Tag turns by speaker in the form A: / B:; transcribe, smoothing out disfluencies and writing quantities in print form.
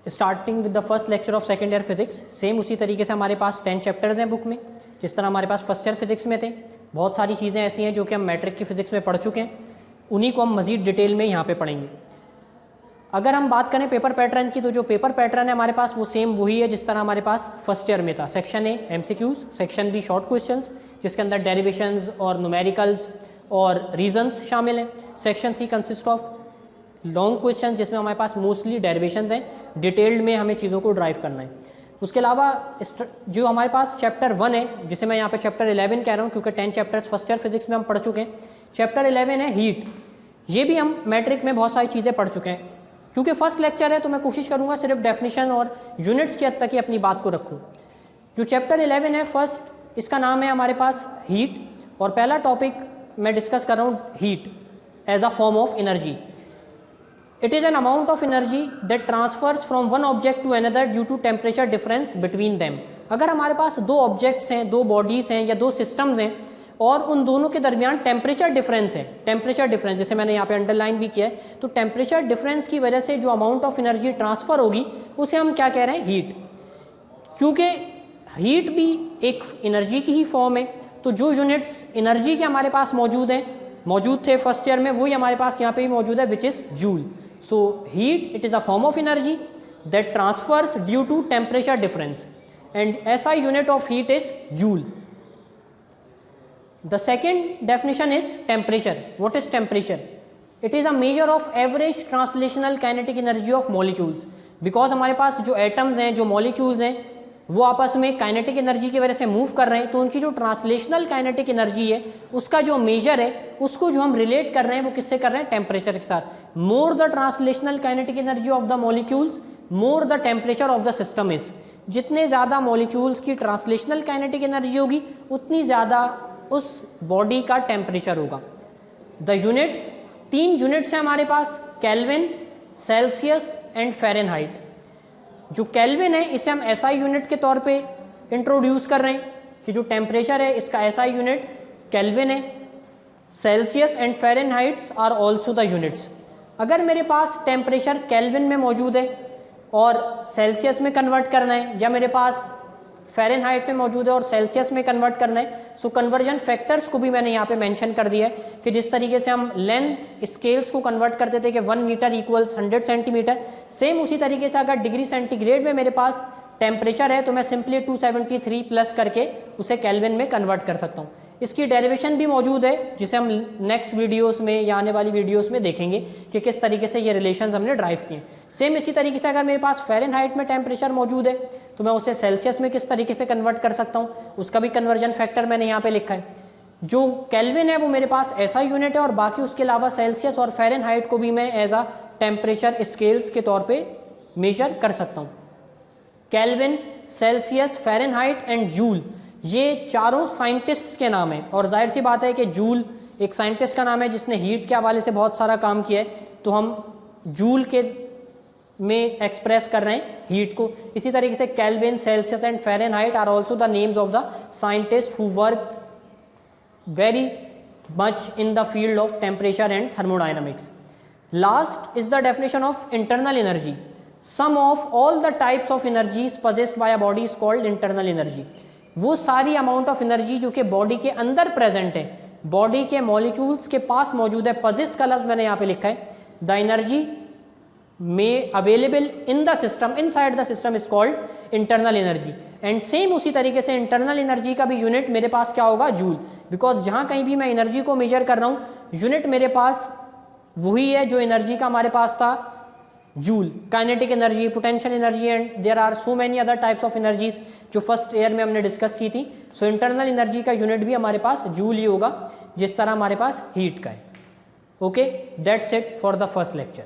A: Starting with the first lecture of second year physics. Same उसी तरीके से हमारे पास 10 चैप्टर्स हैं बुक में, जिस तरह हमारे पास फर्स्ट ईयर फिजिक्स में थे। बहुत सारी चीज़ें ऐसी हैं जो कि हम मैट्रिक की फिजिक्स में पढ़ चुके हैं, उन्हीं को हम मज़ीद डिटेल में यहाँ पे पढ़ेंगे। अगर हम बात करें पेपर पैटर्न की, तो जो पेपर पैटर्न है हमारे पास वो सेम वही है जिस तरह हमारे पास फर्स्ट ईयर में था। Section A MCQs, section B short questions जिसके अंदर डेरिवेशंस और न्यूमेरिकल्स और रीजंस शामिल हैं। Section C consist of long question जिसमें हमारे पास मोस्टली डेरिवेशंस हैं, डिटेल्ड में हमें चीज़ों को ड्राइव करना है। उसके अलावा जो हमारे पास चैप्टर 1 है, जिसे मैं यहाँ पे चैप्टर 11 कह रहा हूँ क्योंकि 10 चैप्टर्स फर्स्ट ईयर फिजिक्स में हम पढ़ चुके हैं। चैप्टर 11 है हीट। ये भी हम मैट्रिक में बहुत सारी चीज़ें पढ़ चुके हैं। क्योंकि फर्स्ट लेक्चर है तो मैं कोशिश करूँगा सिर्फ डेफिनेशन और यूनिट्स के हद तक ही अपनी बात को रखूँ। जो चैप्टर 11 है फर्स्ट, इसका नाम है हमारे पास हीट, और पहला टॉपिक मैं डिस्कस कर रहा हूँ heat as a form of energy. It is an amount of energy that transfers from one object to another due to temperature difference between them। अगर हमारे पास दो ऑब्जेक्ट्स हैं, दो बॉडीज़ हैं या दो सिस्टम्स हैं और उन दोनों के दरमियान टेम्परेचर डिफरेंस है, टेम्परेचर डिफरेंस जैसे मैंने यहाँ पे अंडरलाइन भी किया है, तो टेम्परेचर डिफरेंस की वजह से जो अमाउंट ऑफ एनर्जी ट्रांसफ़र होगी उसे हम क्या कह रहे हैं, हीट। क्योंकि हीट भी एक एनर्जी की ही फॉर्म है, तो जो यूनिट्स एनर्जी के हमारे पास मौजूद थे फर्स्ट ईयर में, वही हमारे पास यहाँ पे भी मौजूद है, which is joule. So heat, it is a form of energy that transfers due to temperature difference, and SI unit of heat is joule. The second definition is temperature. What is temperature? It is a measure of average translational kinetic energy of molecules. Because हमारे पास जो atoms हैं, जो molecules हैं, वो आपस में kinetic energy की वजह से मूव कर रहे हैं, तो उनकी जो ट्रांसलेशनल काइनेटिक एनर्जी है उसका जो मेजर है, उसको जो हम रिलेट कर रहे हैं वो किससे कर रहे हैं, टेम्परेचर के साथ। More the translational kinetic energy of the molecules, more the temperature of the system is. जितने ज़्यादा मॉलिक्यूल्स की ट्रांसलेशनल काइनेटिक एनर्जी होगी उतनी ज़्यादा उस बॉडी का टेम्परेचर होगा। द यूनिट्स, 3 यूनिट्स हैं हमारे पास, केल्विन, सेल्सियस एंड फ़ारेनहाइट। जो केल्विन है इसे हम SI यूनिट के तौर पे इंट्रोड्यूस कर रहे हैं कि जो टेम्परेचर है इसका SI यूनिट केल्विन है। Celsius and Fahrenheits are also the units. अगर मेरे पास टेम्परेचर केल्विन में मौजूद है और सेल्सियस में कन्वर्ट करना है, या मेरे पास फ़ारेनहाइट में मौजूद है और सेल्सियस में कन्वर्ट करना है, सो कन्वर्जन फैक्टर्स को भी मैंने यहाँ पे मेंशन कर दिया है कि जिस तरीके से हम लेंथ स्केल्स को कन्वर्ट करते थे कि 1 मीटर इक्वल्स 100 सेंटीमीटर, सेम उसी तरीके से अगर डिग्री सेंटीग्रेड में मेरे पास टेम्परेचर है तो मैं सिंपली 273 प्लस करके उसे केल्विन में कन्वर्ट कर सकता हूँ। इसकी डेरिवेशन भी मौजूद है जिसे हम नेक्स्ट वीडियोस में या आने वाली वीडियोस में देखेंगे कि किस तरीके से ये रिलेशंस हमने ड्राइव किए। सेम इसी तरीके से अगर मेरे पास फ़ारेनहाइट में टेम्परेचर मौजूद है तो मैं उसे सेल्सियस में किस तरीके से कन्वर्ट कर सकता हूँ, उसका भी कन्वर्जन फैक्टर मैंने यहाँ पे लिखा है। जो केल्विन है वो मेरे पास SI यूनिट है, और बाकी उसके अलावा सेल्सियस और फ़ारेनहाइट को भी मैं एज अ टेम्परेचर स्केल्स के तौर पर मेजर कर सकता हूँ। Kelvin, Celsius, Fahrenheit and joule, ये चारों साइंटिस्ट्स के नाम हैं, और जाहिर सी बात है कि जूल एक साइंटिस्ट का नाम है जिसने हीट के हवाले से बहुत सारा काम किया है, तो हम जूल के में एक्सप्रेस कर रहे हैं हीट को। इसी तरीके से Kelvin, Celsius and Fahrenheit are also the names of the scientist who work very much in the field of temperature and thermodynamics. Last is the definition of internal energy. Sum of all the types of energies possessed by a body is called internal energy. वो सारी amount of energy जो कि body के अंदर present है, body के molecules के पास मौजूद है, पजेस का लफ्ज़ मैंने यहाँ पे लिखा है। द एनर्जी में available in the system, inside the system is called internal energy. And same उसी तरीके से इंटरनल एनर्जी का भी यूनिट मेरे पास क्या होगा, जूल। बिकॉज जहाँ कहीं भी मैं एनर्जी को मेजर कर रहा हूँ, यूनिट मेरे पास वही है जो एनर्जी का हमारे पास था, joule. Kinetic energy, potential energy, and there are so many other types of energies जो फर्स्ट ईयर में हमने डिस्कस की थी। सो इंटरनल एनर्जी का यूनिट भी हमारे पास जूल ही होगा, जिस तरह हमारे पास हीट का है। Okay, that's it for the first lecture.